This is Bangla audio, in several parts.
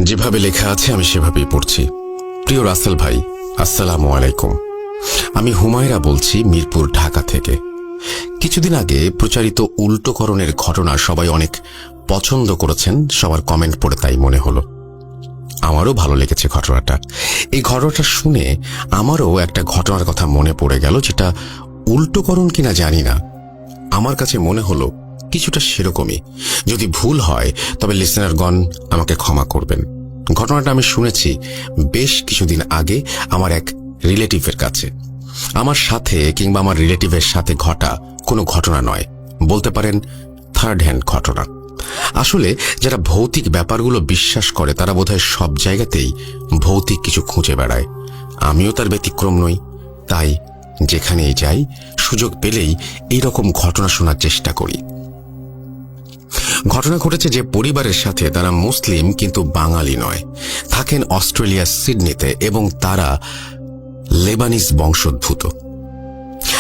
যেভাবে লেখা আছে আমি সেভাবেই পড়ছি। প্রিয় রাসেল ভাই, আসসালামু আলাইকুম। আমি হুমায়রা বলছি, মিরপুর, ঢাকা থেকে। কিছুদিন আগে প্রচারিত উল্টোকরণের ঘটনা সবাই অনেক পছন্দ করেছেন। সবার কমেন্ট পড়ে তাই মনে হলো। আমারও ভালো লেগেছে ঘটনাটা। এই ঘটনাটা শুনে আমারও একটা ঘটনার কথা মনে পড়ে গেল, যেটা উল্টোকরণ কিনা জানি না। আমার কাছে মনে হলো কিছুটা সেরকমই। যদি ভুল হয় তবে লিসেনারগণ আমাকে ক্ষমা করবেন। ঘটনাটা আমি শুনেছি বেশ কিছুদিন আগে আমার এক রিলেটিভের কাছে। আমার সাথে কিংবা আমার রিলেটিভের সাথে ঘটা কোনো ঘটনা নয়, বলতে পারেন থার্ড হ্যান্ড ঘটনা। আসলে যারা ভৌতিক ব্যাপারগুলো বিশ্বাস করে তারা বোধহয় সব জায়গাতেই ভৌতিক কিছু খুঁজে বেড়ায়। আমিও তার ব্যতিক্রম নই। তাই যেখানেই যাই, সুযোগ পেলেই এইরকম ঘটনা শোনার চেষ্টা করি। ঘটনা ঘটেছে যে পরিবারের সাথে, তারা মুসলিম কিন্তু বাঙালি নয়, থাকেন অস্ট্রেলিয়ার সিডনিতে এবং তারা লেবানিজ বংশোদ্ভূত।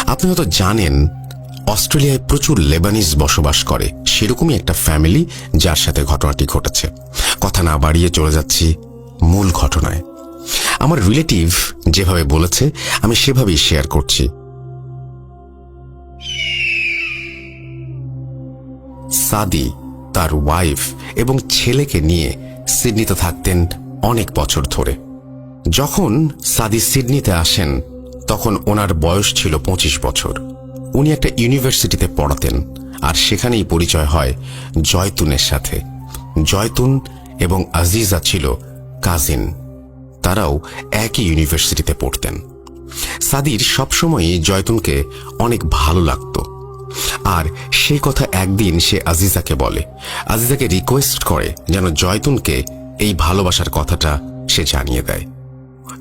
আপনি হয়তো জানেন অস্ট্রেলিয়ায় প্রচুর লেবানিজ বসবাস করে। সেরকমই একটা ফ্যামিলি যার সাথে ঘটনাটি ঘটেছে। কথা না বাড়িয়ে চলে যাচ্ছি মূল ঘটনায়। আমার রিলেটিভ যেভাবে বলেছে আমি সেভাবেই শেয়ার করছি। সাদি তার ওয়াইফ এবং ছেলেকে নিয়ে সিডনিতে থাকতেন অনেক বছর ধরে। যখন সাদি সিডনিতে আসেন তখন ওনার বয়স ছিল 25 বছর। উনি একটা ইউনিভার্সিটিতে পড়াতেন, আর সেখানেই পরিচয় হয় জয়তুনের সাথে। জয়তুন এবং আজিজা ছিল কাজিন। তারাও একই ইউনিভার্সিটিতে পড়তেন। সাদির সবসময়ই জয়তুনকে অনেক ভালো লাগত, আর সেই কথা একদিন সে আজিজাকে বলে। আজিজাকে রিকোয়েস্ট করে যেন জয়তুনকে এই ভালোবাসার কথাটা সে জানিয়ে দেয়।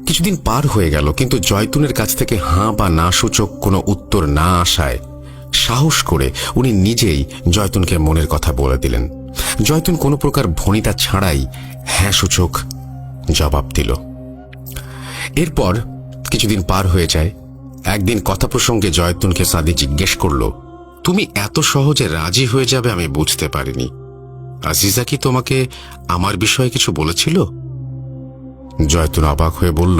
কিছুদিন পার হয়ে গেল, কিন্তু জয়তুনের কাছ থেকে হাঁ বা না সূচক কোনো উত্তর না আসায় সাহস করে উনি নিজেই জয়তুনকে মনের কথা বলে দিলেন। জয়তুন কোনো প্রকার ভনিতা ছাড়াই হ্যাঁ সূচক জবাব দিল। এরপর কিছুদিন পার হয়ে যায়। একদিন কথা প্রসঙ্গে জয়তুনকে সাদি জিজ্ঞেস করল, তুমি এত সহজে রাজি হয়ে যাবে আমি বুঝতে পারিনি। আজিজা কি তোমাকে আমার বিষয়ে কিছু বলেছিল? জয়তুন অবাক হয়ে বলল,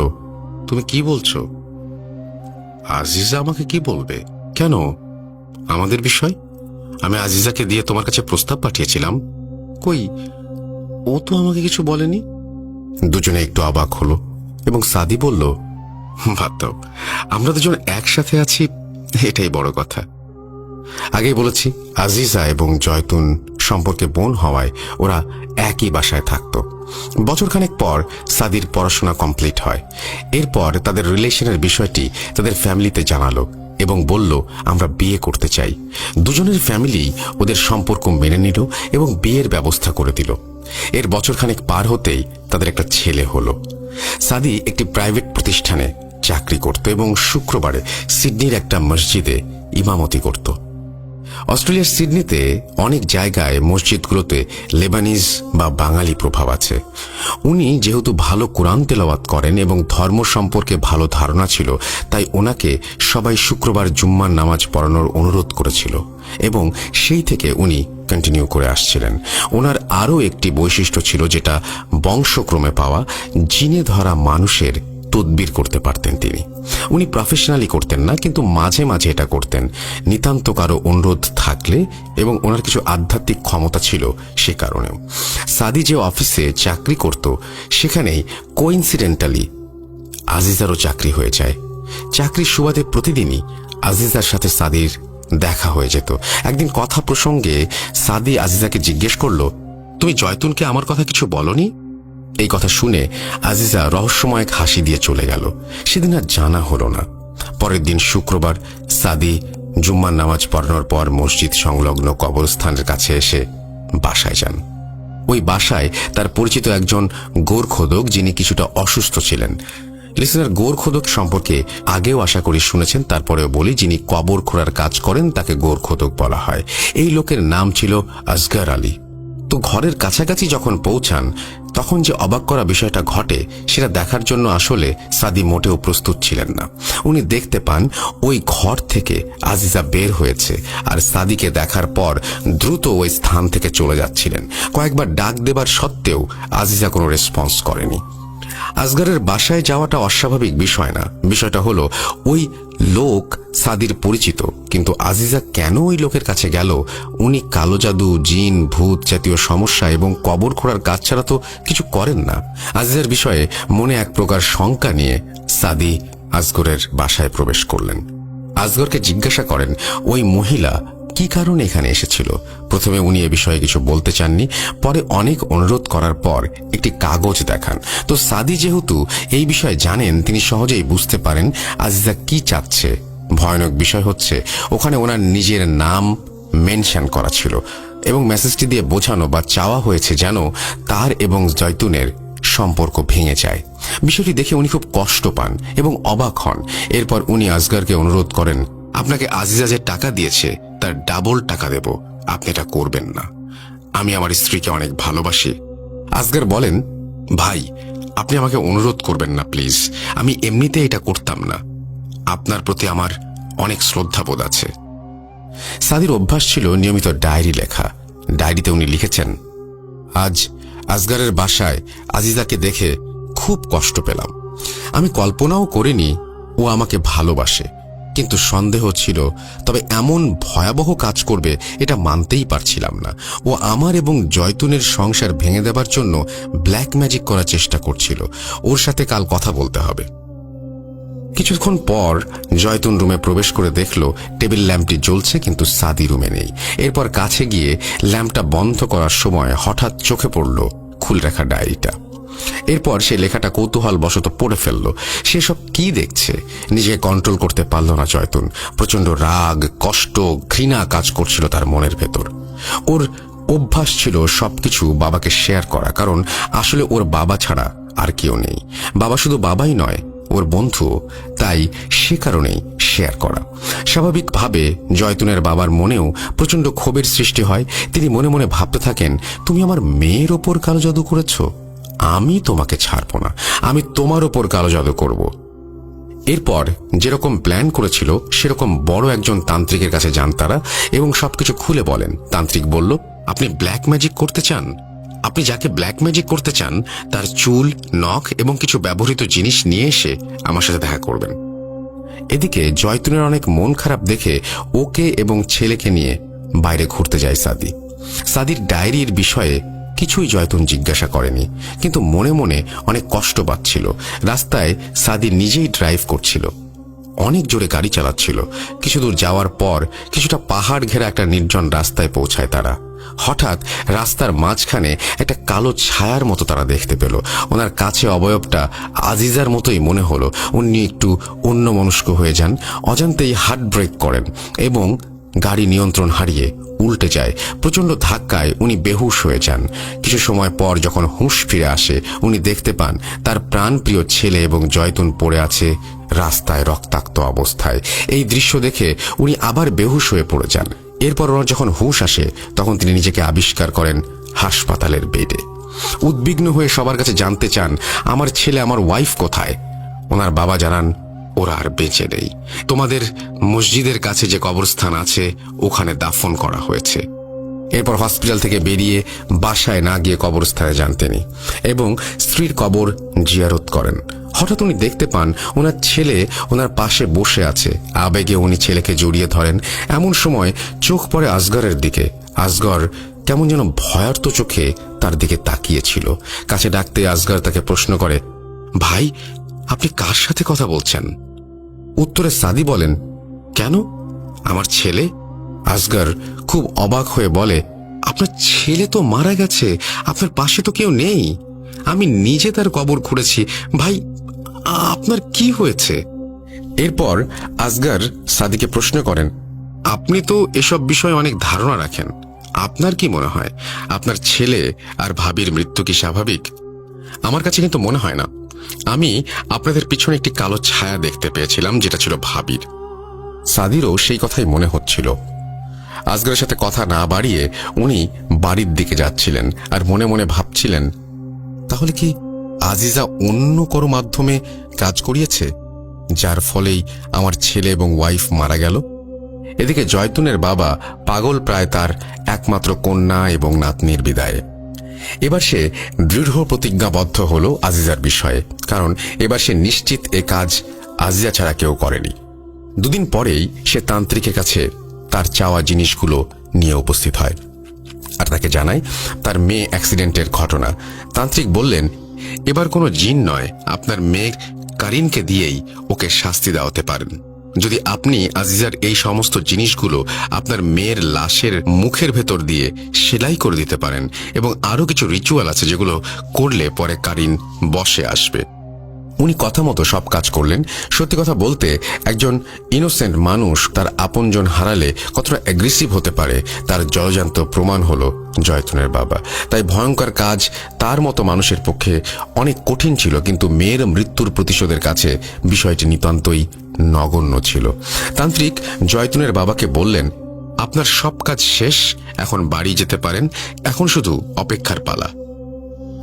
তুমি কি বলছো? আজিজা আমাকে কি বলবে? কেন? আমাদের বিষয়? আমি আজিজাকে দিয়ে তোমার কাছে প্রস্তাব পাঠিয়েছিলাম। কই, ও তো আমাকে কিছু বলেনি। দুজনে একটু অবাক হলো এবং সাদি বলল, বাদ দাও, আমরা দুজন একসাথে আছি, এটাই বড় কথা। আগেই বলেছি আজিজা এবং জয়তুন সম্পর্কে বোন হওয়ায় ওরা একই বাসায় থাকত। বছরখানেক পর সাদির পড়াশোনা কমপ্লিট হয়। এরপর তাদের রিলেশনের বিষয়টি তাদের ফ্যামিলিতে জানালো এবং বলল, আমরা বিয়ে করতে চাই। দুজনের ফ্যামিলি ওদের সম্পর্ক মেনে নিল এবং বিয়ের ব্যবস্থা করে দিল। এর বছরখানেক পার হতেই তাদের একটা ছেলে হলো। সাদি একটি প্রাইভেট প্রতিষ্ঠানে চাকরি করত এবং শুক্রবারে সিডনির একটা মসজিদে ইমামতি করত। অস্ট্রেলিয়ার সিডনিতে অনেক জায়গায় মসজিদগুলোতে লেবানিজ বা বাঙালি প্রভাব আছে। উনি যেহেতু ভালো কোরআন তেলাওয়াত করেন এবং ধর্ম সম্পর্কে ভালো ধারণা ছিল, তাই ওনাকে সবাই শুক্রবার জুম্মার নামাজ পড়ানোর অনুরোধ করেছিল এবং সেই থেকে উনি কন্টিনিউ করে আসছিলেন। ওনার আরও একটি বৈশিষ্ট্য ছিল, যেটা বংশক্রমে পাওয়া। জিনে ধরা মানুষের তদবির করতে পারতেন তিনি। উনি প্রফেশনালি করতেন না, কিন্তু মাঝে মাঝে এটা করতেন নিতান্ত কারো অনুরোধ থাকলে, এবং ওনার কিছু আধ্যাত্মিক ক্ষমতা ছিল সে কারণেও। সাদি যে অফিসে চাকরি করত সেখানেই কোইন্সিডেন্টালি আজিজারও চাকরি হয়ে যায়। চাকরির সুবাদে প্রতিদিনই আজিজার সাথে সাদির দেখা হয়ে যেত। একদিন কথা প্রসঙ্গে সাদি আজিজাকে জিজ্ঞেস করল, তুমি জয়তুনকে আমার কথা কিছু বলনি? এই কথা শুনে আজিজা রহস্যময় হাসি দিয়ে চলে গেল। সেদিন আর জানা হলো না। পরের দিন শুক্রবার সাদি জুম্মার নামাজ পড়ানোর পর মসজিদ সংলগ্ন কবরস্থানের কাছে এসে বাসায় যান। ওই বাসায় তার পরিচিত একজন গোরখোদক, যিনি কিছুটা অসুস্থ ছিলেন। লিসেনার গোরখোদক সম্পর্কে আগেও আশা করি শুনেছেন, তারপরেও বলি, যিনি কবর খোঁড়ার কাজ করেন তাকে গোরখোদক বলা হয়। এই লোকের নাম ছিল আসগর আলী। তো ঘরের কাছাকাছি যখন পৌঁছান তখন যে অবাক করা বিষয়টা ঘটে সেটা দেখার জন্য আসলে সাদি মোটেও প্রস্তুত ছিলেন না। উনি দেখতে পান ওই ঘর থেকে আজিজা বের হয়েছে আর সাদিকে দেখার পর দ্রুত ওই স্থান থেকে চলে যাচ্ছিলেন। কয়েকবার ডাক দেবার সত্ত্বেও আজিজা কোনো রেসপন্স করেনি। আসগরের বাসায় যাওয়াটা অস্বাভাবিক বিষয় না, বিষয়টা হলো ওই লোক সাদির পরিচিত, কিন্তু আজিজা কেন ওই লোকের কাছে গেল? উনি কালো জাদু, জিন, ভূত জাতীয় সমস্যা এবং কবর খোঁড়ার কাজ ছাড়া তো কিছু করেন না। আজিজার বিষয়ে মনে এক প্রকার শঙ্কা নিয়ে সাদি আসগরের বাসায় প্রবেশ করলেন। আসগরকে জিজ্ঞাসা করেন ওই মহিলা কি কারণে এখানে এসেছিল। প্রথমে উনি এ বিষয়ে কিছু বলতে চাননি, পরে অনেক অনুরোধ করার পর একটি কাগজ দেখান। তো সাদি যেহেতু এই বিষয়ে জানেন, তিনি সহজেই বুঝতে পারেন আজিজা কি চাচ্ছে। ভয়ানক বিষয় হচ্ছে ওখানে ওনার নিজের নাম মেনশন করা ছিল এবং মেসেজটি দিয়ে বোঝানো বা চাওয়া হয়েছে যেন তার এবং জয়তুনের সম্পর্ক ভেঙে যায়। বিষয়টি দেখে উনি খুব কষ্ট পান এবং অবাক হন। এরপর উনি আসগরকে অনুরোধ করেন, আপনাকে আজিজা যে টাকা দিয়েছে তার ডাবল টাকা দেব, আপনি এটা করবেন না। আমি আমার স্ত্রীকে অনেক ভালোবাসি। আসগর বলেন, ভাই আপনি আমাকে অনুরোধ করবেন না প্লিজ, আমি এমনিতে এটা করতাম না। আপনার প্রতি আমার অনেক শ্রদ্ধাবোধ আছে। সাদির অভ্যাস ছিল নিয়মিত ডায়েরি লেখা। ডায়েরিতে উনি লিখেছেন, আজ আসগরের বাসায় আজিজাকে দেখে খুব কষ্ট পেলাম। আমি কল্পনাও করিনি ও আমাকে ভালোবাসে, কিন্তু সন্দেহ ছিল, তবে এমন ভয়াবহ কাজ করবে এটা মানতেই পারছিলাম না। ও আমার এবং জয়তুনের সংসার ভেঙে দেবার জন্য ব্ল্যাক ম্যাজিক করার চেষ্টা করছিল। ওর সাথে কাল কথা বলতে হবে। কিছুক্ষণ পর জয়তুন রুমে প্রবেশ করে দেখল টেবিল ল্যাম্পটি জ্বলছে, কিন্তু সাদি রুমে নেই। এরপর কাছে গিয়ে ল্যাম্পটা বন্ধ করার সময় হঠাৎ চোখে পড়ল খুলে রাখা ডায়েরিটা। এরপর সে লেখাটা কৌতূহল বশত পড়ে ফেলল। সেসব কি দেখছে নিজেকে কন্ট্রোল করতে পারল না জয়তুন। প্রচন্ড রাগ, কষ্ট, ঘৃণা কাজ করছিল তার মনের ভেতর। ওর অভ্যাস ছিল সবকিছু বাবাকে শেয়ার করা, কারণ আসলে ওর বাবা ছাড়া আর কেউ নেই। বাবা শুধু বাবাই নয়, ওর বন্ধু, তাই সে কারণেই শেয়ার করা। স্বাভাবিকভাবে জয়তুনের বাবার মনেও প্রচন্ড ক্ষোভের সৃষ্টি হয়। তিনি মনে মনে ভাবতে থাকেন, তুমি আমার মেয়ের ওপর কালো জাদু করেছ, আমি তোমাকে ছাড়ব না, আমি তোমার ওপর কালো জাদু করব। এরপর যেরকম প্ল্যান করেছিল সেরকম বড় একজন তান্ত্রিকের কাছে যান তারা এবং সবকিছু খুলে বলেন। তান্ত্রিক বলল, আপনি ব্ল্যাক ম্যাজিক করতে চান? আপনি যাকে ব্ল্যাক ম্যাজিক করতে চান তার চুল, নখ এবং কিছু ব্যবহৃত জিনিস নিয়ে এসে আমার সাথে দেখা করবেন। এদিকে জয়তুনের অনেক মন খারাপ দেখে ওকে এবং ছেলেকে নিয়ে বাইরে ঘুরতে যায় সাদি। সাদির ডায়েরির বিষয়ে কিছুই জয়তুন জিজ্ঞাসা করেনি, কিন্তু মনে মনে অনেক কষ্ট পাচ্ছিল। রাস্তায় সাদি নিজেই ড্রাইভ করছিল, অনেক জোরে গাড়ি চালাচ্ছিল। কিছু দূর যাওয়ার পর কিছুটা পাহাড় ঘেরা একটা নির্জন রাস্তায় পৌঁছায় তারা। হঠাৎ রাস্তার মাঝখানে একটা কালো ছায়ার মতো তারা দেখতে পেল। ওনার কাছে অবয়বটা আজিজার মতোই মনে হলো। উনি একটু অন্যমনস্ক হয়ে যান, অজান্তেই হার্ট ব্রেক করেন এবং গাড়ি নিয়ন্ত্রণ হারিয়ে উল্টে যায়। প্রচন্ড ধাক্কায় উনি বেহুশ হয়ে যান। কিছু সময় পর যখন হুঁশ ফিরে আসে, উনি দেখতে পান তার প্রাণপ্রিয় ছেলে এবং জয়তুন পড়ে আছে রাস্তায় রক্তাক্ত অবস্থায়। এই দৃশ্য দেখে উনি আবার বেহুশ হয়ে পড়ে যান। এরপর ওনার যখন হুঁশ আসে তখন তিনি নিজেকে আবিষ্কার করেন হাসপাতালের বেডে। উদ্বিগ্ন হয়ে সবার কাছে জানতে চান, আমার ছেলে, আমার ওয়াইফ কোথায়? ওনার বাবা জানান, ওরা আর বেঁচে নেই। তোমাদের মসজিদের কাছে যে কবরস্থান আছে ওখানে দাফন করা হয়েছে। এরপর হসপিটাল থেকে বেরিয়ে বাসায় না গিয়ে কবরস্থানে যান তিনি এবং স্ত্রীর কবর জিয়ারত করেন। হঠাৎ উনি দেখতে পান ওনার ছেলে ওনার পাশে বসে আছে। আবেগে উনি ছেলেকে জড়িয়ে ধরেন। এমন সময় চোখ পড়ে আসগরের দিকে। আসগর কেমন যেন ভয়ার্ত চোখে তার দিকে তাকিয়েছিল। কাছে ডাকতে আসগর তাকে প্রশ্ন করে, ভাই আপনি কার সাথে কথা বলছেন? উত্তরে সাদি বলেন, কেন, আমার ছেলে। আসগর খুব অবাক হয়ে বলে, আপনার ছেলে তো মারা গেছে, আপনার পাশে তো কেউ নেই। আমি নিজে তার কবর খুঁড়েছি। ভাই আপনার কি হয়েছে? এরপর আসগর সাদিকে প্রশ্ন করেন, আপনি তো এসব বিষয়ে অনেক ধারণা রাখেন, আপনার কি মনে হয় আপনার ছেলে আর ভাবির মৃত্যু কি স্বাভাবিক? আমার কাছে কিন্তু মনে হয় না। আমি আপনাদের পিছনে একটি কালো ছায়া দেখতে পেয়েছিলাম, যেটা ছিল ভাবির। সাদিরও সেই কথাই মনে হচ্ছিল। আসগরের সাথে কথা না বাড়িয়ে উনি বাড়ির দিকে যাচ্ছিলেন আর মনে মনে ভাবছিলেন, তাহলে কি আজিজা অন্য কারো মাধ্যমে কাজ করিয়েছে, যার ফলেই আমার ছেলে এবং ওয়াইফ মারা গেল? এদিকে জয়তুনের বাবা পাগল প্রায় তার একমাত্র কন্যা এবং নাতনির বিদায়ে। এবার সে দৃঢ় প্রতিজ্ঞাবদ্ধ হল আজিজার বিষয়ে, কারণ এবার সে নিশ্চিত এ কাজ আজিজা ছাড়া কেউ করেনি। দুদিন পরেই সে তান্ত্রিকের কাছে তার চাওয়া জিনিসগুলো নিয়ে উপস্থিত হয় আর তাকে জানায় তার মেয়ে অ্যাক্সিডেন্টের ঘটনা। তান্ত্রিক বললেন, এবার কোনো জিন নয়, আপনার মেয়ে কারিনকে দিয়েই ওকে শাস্তি দেওয়াতে পারেন। যদি আপনি আজিজার এই সমস্ত জিনিসগুলো আপনার মেয়ের লাশের মুখের ভেতর দিয়ে সেলাই করে দিতে পারেন, এবং আরো কিছু রিচুয়াল আছে যেগুলো করলে পরে কারিন বসে আসবে। উনি কথা মতো সব কাজ করলেন। সত্যি কথা বলতে, একজন ইনোসেন্ট মানুষ তার আপনজন হারালে কতটা অ্যাগ্রেসিভ হতে পারে তার জলজান্ত প্রমাণ হলো জয়তুনের বাবা। তাই ভয়ঙ্কর কাজ তার মতো মানুষের পক্ষে অনেক কঠিন ছিল, কিন্তু মেয়ের মৃত্যুর প্রতিশোধের কাছে বিষয়টি নিতান্তই নগণ্য ছিল। তান্ত্রিক জয়তুনের বাবাকে বললেন, আপনার সব কাজ শেষ, এখন বাড়ি যেতে পারেন, এখন শুধু অপেক্ষার পালা।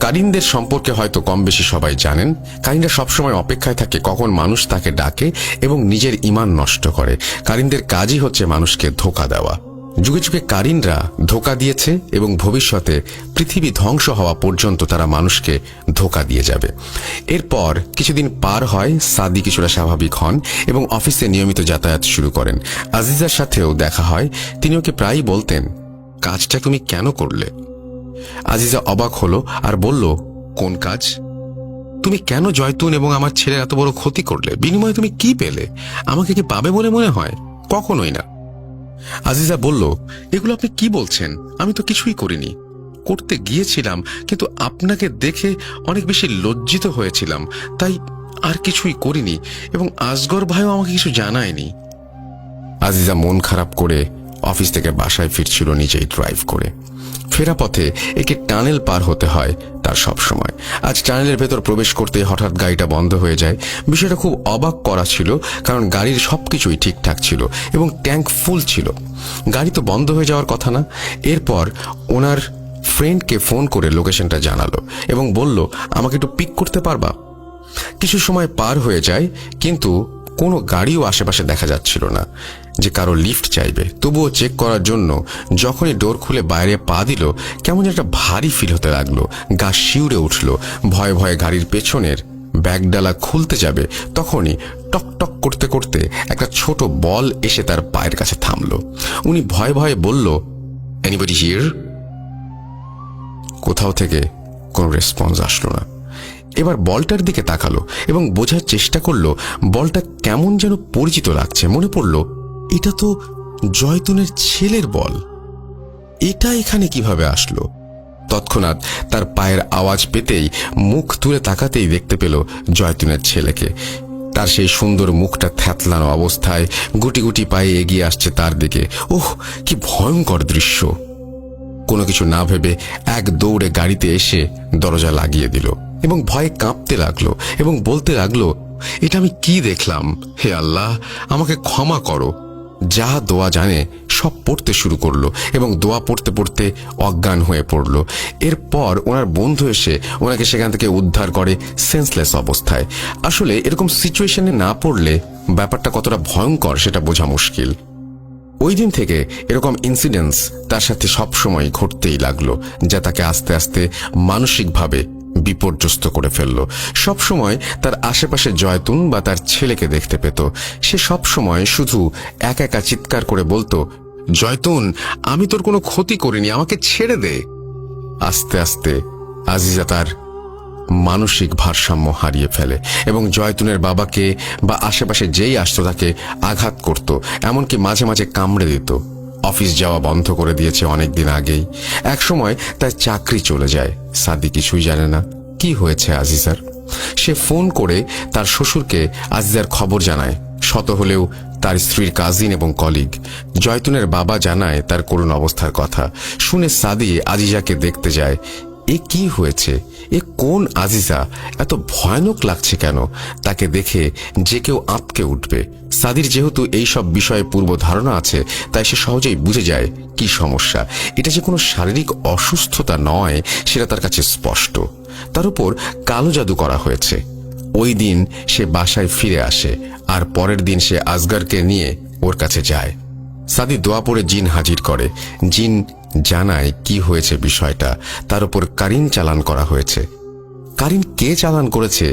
কারিনদের সম্পর্কে হয়তো কম বেশি সবাই জানেন। কারিনরা সবসময় অপেক্ষায় থাকে কখন মানুষ তাকে ডাকে এবং নিজের ঈমান নষ্ট করে। কারিনদের কাজই হচ্ছে মানুষকে ধোঁকা দেওয়া। যুগে যুগে কারিনরা ধোঁকা দিয়েছে এবং ভবিষ্যতে পৃথিবী ধ্বংস হওয়া পর্যন্ত তারা মানুষকে ধোঁকা দিয়ে যাবে। এরপর কিছুদিন পার হয়, সাদি কিছুটা স্বাভাবিক হন এবং অফিসে নিয়মিত যাতায়াত শুরু করেন। আজিজার সাথেও দেখা হয়। তিনি ওকে প্রায়ই বলতেন, কাজটা তুমি কেন করলে? আজিজা অবাক হলো আর বলল, কোন কাজ? তুমি কেন জয়তুন এবং আমার ছেলের এত বড় ক্ষতি করলে? বিনিময়ে তুমি কি পেলে? আমাকে কি পাবে বলে মনে হয়? কখনোই না। আজিজা বলল, এগুলো আপনি কি বলছেন? আমি তো কিছুই করিনি। করতে গিয়েছিলাম, কিন্তু আপনাকে দেখে অনেক বেশি লজ্জিত হয়েছিলাম, তাই আর কিছুই করিনি, এবং আসগর ভাইও আমাকে কিছু জানায়নি। আজিজা মন খারাপ করে অফিস থেকে বাসায় ফিরছিল নিজেই ড্রাইভ করে। ফেরা পথে একে টানেল পার হতে হয় তার সব সময়। আজ টানেলের ভেতর প্রবেশ করতে হঠাৎ গাড়িটা বন্ধ হয়ে যায়। বিষয়টা খুব অবাক করা ছিল, কারণ গাড়ির সবকিছুই ঠিকঠাক ছিল এবং ট্যাঙ্ক ফুল ছিল। গাড়ি তো বন্ধ হয়ে যাওয়ার কথা না। এরপর ওনার ফ্রেন্ডকে ফোন করে লোকেশনটা জানালো এবং বলল, আমাকে একটু পিক করতে পারবা? কিছু সময় পার হয়ে যায়, কিন্তু কোনো গাড়িও আশেপাশে দেখা যাচ্ছিল না যে কারো লিফট চাইবে। তবুও চেক করার জন্য যখনই ডোর খুলে বাইরে পা দিল, কেমন একটা ভারী ফিল হতে লাগলো। গা শিউরে উঠল। ভয়ে ভয়ে গাড়ির পেছনের ব্যাগডালা খুলতে যাবে, তখনই টক টক করতে করতে একটা ছোট বল এসে তার পায়ের কাছে থামলো। উনি ভয়ে ভয়ে বলল, এনিবডি হিয়ার? কোথাও থেকে কোনো রেসপন্স আসলো না। এবার বলটার দিকে তাকালো এবং বোঝার চেষ্টা করলো বলটা কেমন যেন পরিচিত লাগছে। মনে পড়ল, এটা তো জয়তুনের ছেলের বল। এটা এখানে কিভাবে আসলো? তৎক্ষণাৎ তার পায়ের আওয়াজ পেতেই মুখ তুলে তাকাতেই দেখতে পেল জয়তুনের ছেলেকে। তার সেই সুন্দর মুখটা থ্যাতলানো অবস্থায় গুটি গুটি পায়ে এগিয়ে আসছে তার দিকে। ওহ, কি ভয়ঙ্কর দৃশ্য! কোনো কিছু না ভেবে এক দৌড়ে গাড়িতে এসে দরজা লাগিয়ে দিল এবং ভয়ে কাঁপতে লাগলো এবং বলতে লাগলো, এটা আমি কি দেখলাম? হে আল্লাহ, আমাকে ক্ষমা করো। যা দোয়া জানে সব পড়তে শুরু করলো এবং দোয়া পড়তে পড়তে অজ্ঞান হয়ে পড়ল। এরপর ওনার বন্ধু এসে ওনাকে সেখান থেকে উদ্ধার করে সেন্সলেস অবস্থায়। আসলে এরকম সিচুয়েশনে না পড়লে ব্যাপারটা কতটা ভয়ঙ্কর সেটা বোঝা মুশকিল। ওই দিন থেকে এরকম ইনসিডেন্টস তার সাথে সবসময় ঘটতেই লাগলো, যা তাকে আস্তে আস্তে মানসিকভাবে বিপর্যস্ত করে ফেলল। সবসময় তার আশেপাশে জয়তুন বা তার ছেলেকে দেখতে পেত। সে সবসময় শুধু একা একা চিৎকার করে বলতো, জয়তুন, আমি তোর কোনো ক্ষতি করিনি, আমাকে ছেড়ে দে। আস্তে আস্তে আজিজা তার মানসিক ভারসাম্য হারিয়ে ফেলে এবং জয়তুনের বাবাকে বা আশেপাশে যেই আসতো তাকে আঘাত করত, এমনকি মাঝে মাঝে কামড়ে দিত। অফিস যাওয়া বন্ধ করে দিয়েছে অনেকদিন আগেই। একসময় তার চাকরি চলে যায়। সাদি কিছুই জানে না কি হয়েছে আজিজার। সে ফোন করে তার শ্বশুরকে আজিজার খবর জানায়। শত হলেও তার স্ত্রীর কাজিন এবং কলিগ। জয়তুনের বাবা জানায় তার করুণ অবস্থার কথা। শুনে সাদি আজিজাকে দেখতে যায় এ কি হয়েছে, এ কোন আজিজা, এত ভয়ানক লাগছে কেন? তাকে দেখে যে কেউ আঁতকে উঠবে। সাদির যেহেতু এই সব বিষয়ে পূর্ব ধারণা আছে, তাই সে সহজেই বুঝে যায় কি সমস্যা। এটা যে কোনো শারীরিক অসুস্থতা নয় সেটা তার কাছে স্পষ্ট। তার উপর কালো জাদু করা হয়েছে। ওই দিন সে বাসায় ফিরে আসে, আর পরের দিন সে আসগরকে নিয়ে ওর কাছে যায়। সাদি দোয়া পড়ে জিন হাজির করে। জিন জানায় কি হয়েছে বিষয়টা। তার উপর কারিন চালান করা হয়েছে। কারিন কে চালান করেছে